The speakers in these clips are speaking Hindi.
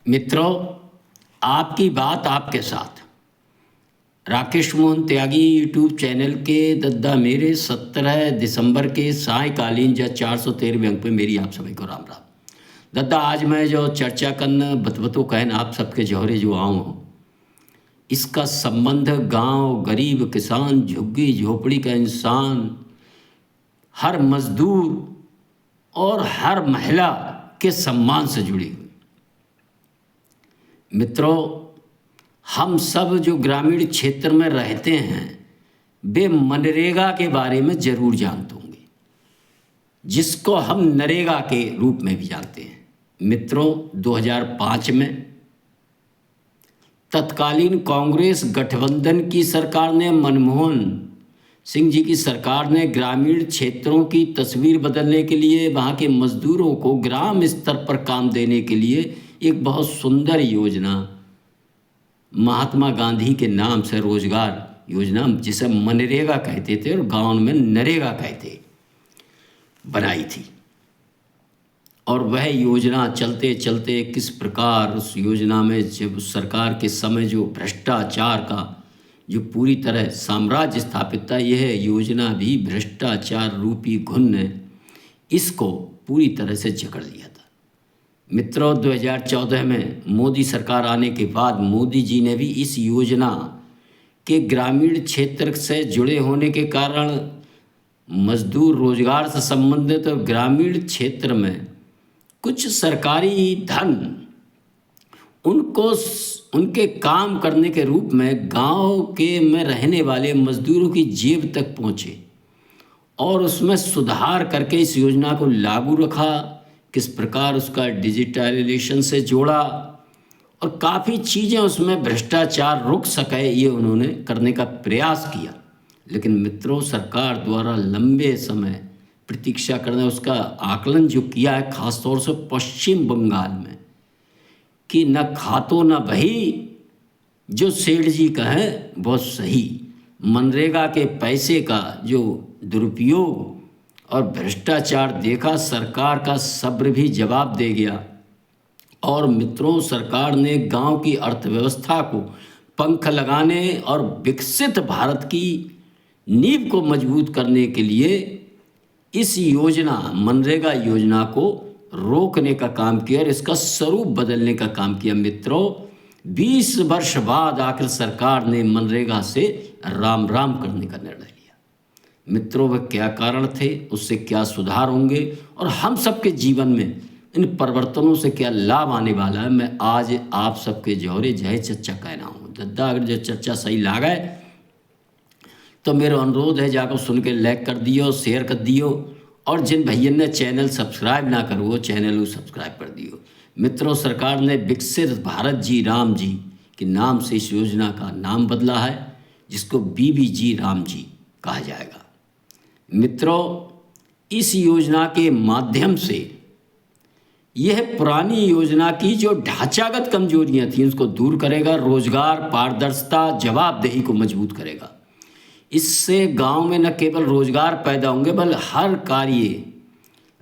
मित्रों, आपकी बात आपके साथ। राकेश मोहन त्यागी यूट्यूब चैनल के दद्दा मेरे 17 दिसंबर के सायकालीन या 413वें अंक पे मेरी आप सभी को राम राम। दद्दा आज मैं जो चर्चा करना बतबतो कहन आप सबके जौहरे जो आऊँ हूँ, इसका संबंध गांव, गरीब किसान, झुग्गी झोपड़ी का इंसान, हर मजदूर और हर महिला के सम्मान से जुड़ी हुई। मित्रों, हम सब जो ग्रामीण क्षेत्र में रहते हैं वे मनरेगा के बारे में जरूर जानते होंगे, जिसको हम नरेगा के रूप में भी जानते हैं। मित्रों, 2005 में तत्कालीन कांग्रेस गठबंधन की सरकार ने, मनमोहन सिंह जी की सरकार ने ग्रामीण क्षेत्रों की तस्वीर बदलने के लिए, वहाँ के मजदूरों को ग्राम स्तर पर काम देने के लिए एक बहुत सुंदर योजना, महात्मा गांधी के नाम से रोजगार योजना, जिसे मनरेगा कहते थे और गांव में नरेगा कहते, बनाई थी। और वह योजना चलते चलते किस प्रकार उस योजना में जब सरकार के समय जो भ्रष्टाचार का जो पूरी तरह साम्राज्य स्थापित था, यह योजना भी भ्रष्टाचार रूपी घुन ने इसको पूरी तरह से जकड़ लिया था। मित्रों, 2014 में मोदी सरकार आने के बाद मोदी जी ने भी इस योजना के ग्रामीण क्षेत्र से जुड़े होने के कारण मजदूर रोजगार से संबंधित और ग्रामीण क्षेत्र में कुछ सरकारी धन उनको उनके काम करने के रूप में गांव के में रहने वाले मजदूरों की जेब तक पहुँचे और उसमें सुधार करके इस योजना को लागू रखा। किस प्रकार उसका डिजिटलाइजेशन से जोड़ा और काफ़ी चीज़ें उसमें भ्रष्टाचार रुक सके, ये उन्होंने करने का प्रयास किया। लेकिन मित्रों, सरकार द्वारा लंबे समय प्रतीक्षा करना, उसका आकलन जो किया है खासतौर से पश्चिम बंगाल में, कि न खातो न बही, जो सेठ जी का है बहुत सही। मनरेगा के पैसे का जो दुरुपयोग और भ्रष्टाचार देखा, सरकार का सब्र भी जवाब दे गया। और मित्रों, सरकार ने गांव की अर्थव्यवस्था को पंख लगाने और विकसित भारत की नींव को मजबूत करने के लिए इस योजना, मनरेगा योजना को रोकने का काम किया और इसका स्वरूप बदलने का काम किया। मित्रों, 20 वर्ष बाद आखिर सरकार ने मनरेगा से राम राम करने का निर्णय लिया। मित्रों, वह क्या कारण थे, उससे क्या सुधार होंगे और हम सबके जीवन में इन परिवर्तनों से क्या लाभ आने वाला है, मैं आज आप सबके जौहरे जय चर्चा कहना हूँ। दद्दा, अगर जो चर्चा सही लागे तो मेरा अनुरोध है जाकर सुन के लाइक कर दियो, शेयर कर दियो, और जिन भैया ने चैनल सब्सक्राइब ना करो वो चैनल को सब्सक्राइब कर दियो। मित्रों, सरकार ने विकसित भारत जी राम जी के नाम से इस योजना का नाम बदला है, जिसको बीबीजी राम जी कहा जाएगा। मित्रों, इस योजना के माध्यम से यह पुरानी योजना की जो ढांचागत कमजोरियां थी उसको दूर करेगा, रोजगार, पारदर्शिता, जवाबदेही को मजबूत करेगा। इससे गांव में न केवल रोजगार पैदा होंगे बल्कि हर कार्य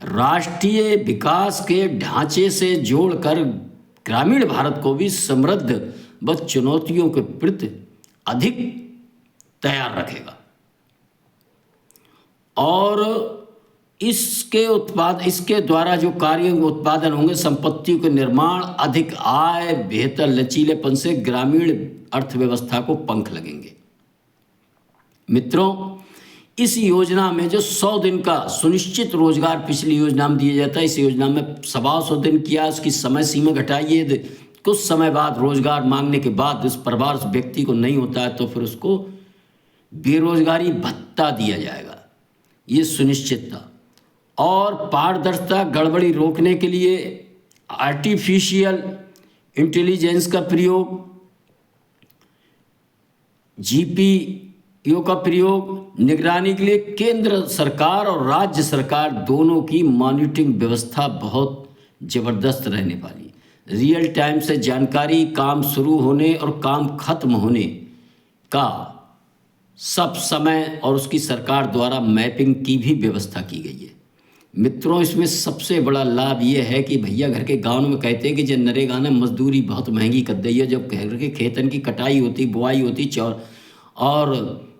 राष्ट्रीय विकास के ढांचे से जोड़कर ग्रामीण भारत को भी समृद्ध व चुनौतियों के प्रति अधिक तैयार रखेगा। और इसके द्वारा जो कार्य उत्पादन होंगे, संपत्ति के निर्माण, अधिक आय, बेहतर लचीलेपन से ग्रामीण अर्थव्यवस्था को पंख लगेंगे। मित्रों, इस योजना में जो 100 दिन का सुनिश्चित रोजगार पिछली योजना में दिया जाता है, इस योजना में 125 दिन किया, उसकी समय सीमा घटाइए। कुछ समय बाद रोजगार मांगने के बाद उस परिवार, उस व्यक्ति को नहीं होता है तो फिर उसको बेरोजगारी भत्ता दिया जाएगा, ये सुनिश्चित था। और पारदर्शिता, गड़बड़ी रोकने के लिए आर्टिफिशियल इंटेलिजेंस का प्रयोग, जीपीओ का प्रयोग, निगरानी के लिए केंद्र सरकार और राज्य सरकार दोनों की मॉनिटरिंग व्यवस्था बहुत ज़बरदस्त रहने वाली। रियल टाइम से जानकारी, काम शुरू होने और काम खत्म होने का सब समय और उसकी सरकार द्वारा मैपिंग की भी व्यवस्था की गई है। मित्रों, इसमें सबसे बड़ा लाभ ये है कि भैया घर के गाँव में कहते हैं कि जब नरेगा ने मजदूरी बहुत महंगी कर दी है। जब घर के खेतन की कटाई होती, बुआई होती, और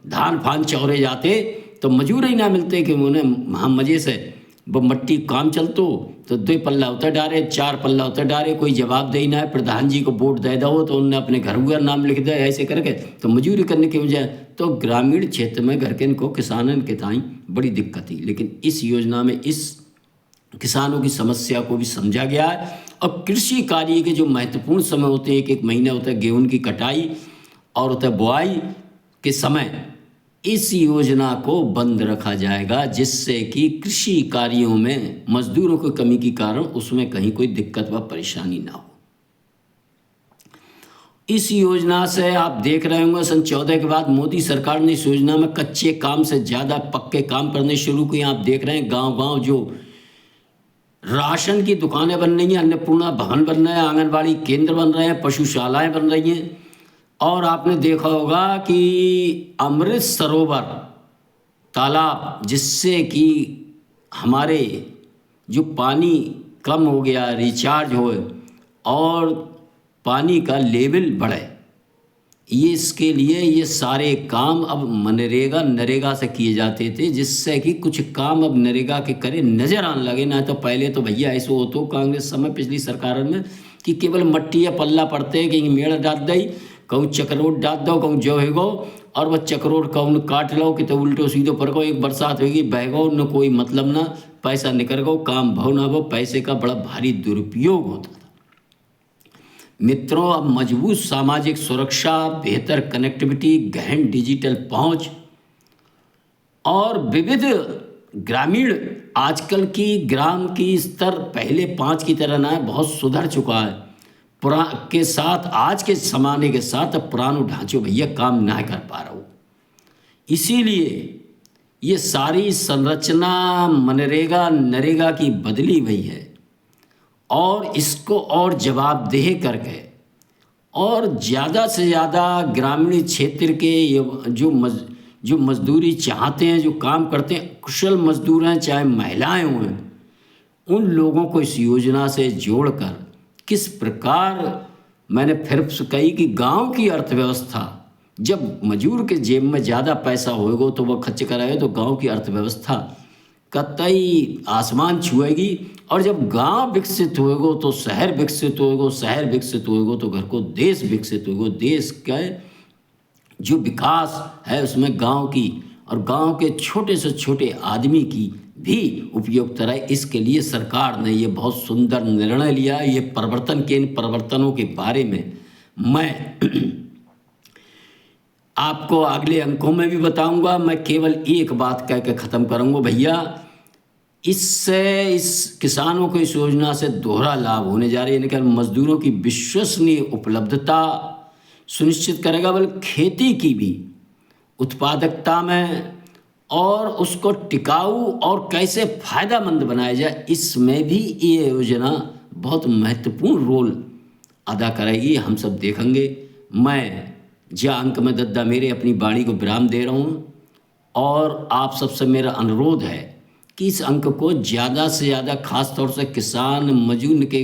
धान फान चौरे जाते तो मजूर ही ना मिलते कि उन्हें हम मज़े से वो मट्टी काम चलतो तो 2 पल्ला उतर डारे, 4 पल्ला उतर डारे, कोई जवाब दे ना है। प्रधान जी को वोट दे दो तो उनने अपने घर हुआ नाम लिख दिया, ऐसे करके तो मजूरी करने की वजह। तो ग्रामीण क्षेत्र में घर के इनको किसानन के ताई बड़ी दिक्कत थी, लेकिन इस योजना में इस किसानों की समस्या को भी समझा गया है। और कृषि कार्य के जो महत्वपूर्ण समय होते हैं, 1-1 महीना होता है गेहूं की कटाई और होता है बुआई के समय, इस योजना को बंद रखा जाएगा, जिससे कि कृषि कार्यों में मजदूरों की कमी के कारण उसमें कहीं कोई दिक्कत व परेशानी ना हो। इस योजना से आप देख रहे होंगे सन 14 के बाद मोदी सरकार ने इस योजना में कच्चे काम से ज़्यादा पक्के काम करने शुरू किए। आप देख रहे हैं गांव-गांव जो राशन की दुकानें बन रही हैं, अन्नपूर्णा भवन बन रहे हैं, आंगनबाड़ी केंद्र बन रहे हैं, पशुशालाएं बन रही हैं। और आपने देखा होगा कि अमृत सरोवर तालाब, जिससे कि हमारे जो पानी कम हो गया, रिचार्ज हो और पानी का लेवल बढ़े, ये इसके लिए ये सारे काम अब मनरेगा नरेगा से किए जाते थे, जिससे कि कुछ काम अब नरेगा के करे नज़र आने लगे। ना तो पहले तो भैया ऐसे हो तो कांग्रेस समय पिछली सरकार में कि केवल मट्टी या पल्ला पड़ते हैं, कहीं मेड़ डाल दई, कहूँ चक्रोट डाल दो, कहूँ जो है गो, और वह चक्रोट कहूँ काट लो कि तो उल्टो सीधो पर गो, एक बरसात होगी बह गो, न कोई मतलब ना, पैसा निकल गो, काम भाव ना हो। पैसे का बड़ा भारी दुरुपयोग होता था। मित्रों, अब मजबूत सामाजिक सुरक्षा, बेहतर कनेक्टिविटी, गहन डिजिटल पहुंच और विविध ग्रामीण, आजकल की ग्राम की स्तर पहले 5 की तरह ना है, बहुत सुधर चुका है। के साथ आज के ज़माने के साथ अब पुराने ढांचों भैया काम ना कर पा रहा हूँ। इसीलिए ये सारी संरचना मनरेगा नरेगा की बदली हुई है और इसको और जवाबदेह करके और ज़्यादा से ज़्यादा ग्रामीण क्षेत्र के जो मजदूरी चाहते हैं, जो काम करते हैं, कुशल मजदूर हैं चाहे महिलाएं हों, उन लोगों को इस योजना से जोड़कर किस प्रकार, मैंने फिर कही कि गांव की अर्थव्यवस्था, जब मजूर के जेब में ज़्यादा पैसा होएगा तो वह खर्च कराएगा तो गांव की अर्थव्यवस्था कतई आसमान छुएगी। और जब गांव विकसित होएगा तो शहर विकसित होएगा, शहर विकसित होएगा तो घर को देश विकसित होएगा। देश का जो विकास है उसमें गांव की और गांव के छोटे से छोटे आदमी की भी उपयोगिता है। इसके लिए सरकार ने ये बहुत सुंदर निर्णय लिया। ये परिवर्तन के इन परिवर्तनों के बारे में मैं आपको अगले अंकों में भी बताऊंगा। मैं केवल एक बात कह के ख़त्म करूंगा भैया, इससे इस किसानों को इस योजना से दोहरा लाभ होने जा रही है। यानी मजदूरों की विश्वसनीय उपलब्धता सुनिश्चित करेगा, बल्कि खेती की भी उत्पादकता में और उसको टिकाऊ और कैसे फ़ायदेमंद बनाया जाए, इसमें भी ये योजना बहुत महत्वपूर्ण रोल अदा करेगी। हम सब देखेंगे। मैं जहाँ अंक में दद्दा मेरे अपनी वाणी को विराम दे रहा हूँ और आप सबसे मेरा अनुरोध है कि इस अंक को ज़्यादा से ज़्यादा खास तौर से किसान मजदूर के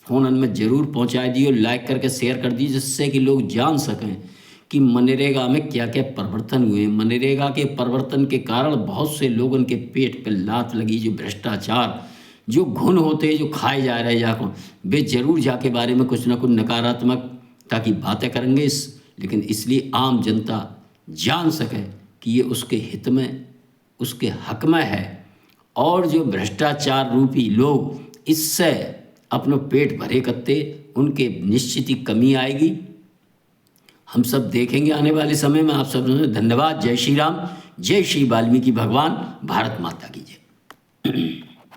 फ़ोन में ज़रूर पहुँचा दिए, लाइक करके शेयर कर दीजिए, जिससे कि लोग जान सकें कि मनरेगा में क्या क्या परिवर्तन हुए। मनरेगा के परिवर्तन के कारण बहुत से लोगों के पेट पर लात लगी। जो भ्रष्टाचार, जो घुन होते हैं, जो खाए जा रहे जाकर, वे जरूर जाके बारे में कुछ ना कुछ नकारात्मकता की बातें करेंगे। लेकिन इसलिए आम जनता जान सके कि ये उसके हित में, उसके हक में है। और जो भ्रष्टाचार रूपी लोग इससे अपना पेट भरे करते, उनके निश्चित ही कमी आएगी। हम सब देखेंगे आने वाले समय में। आप सब धन्यवाद। जय श्री राम, जय श्री वाल्मीकि भगवान, भारत माता की जय।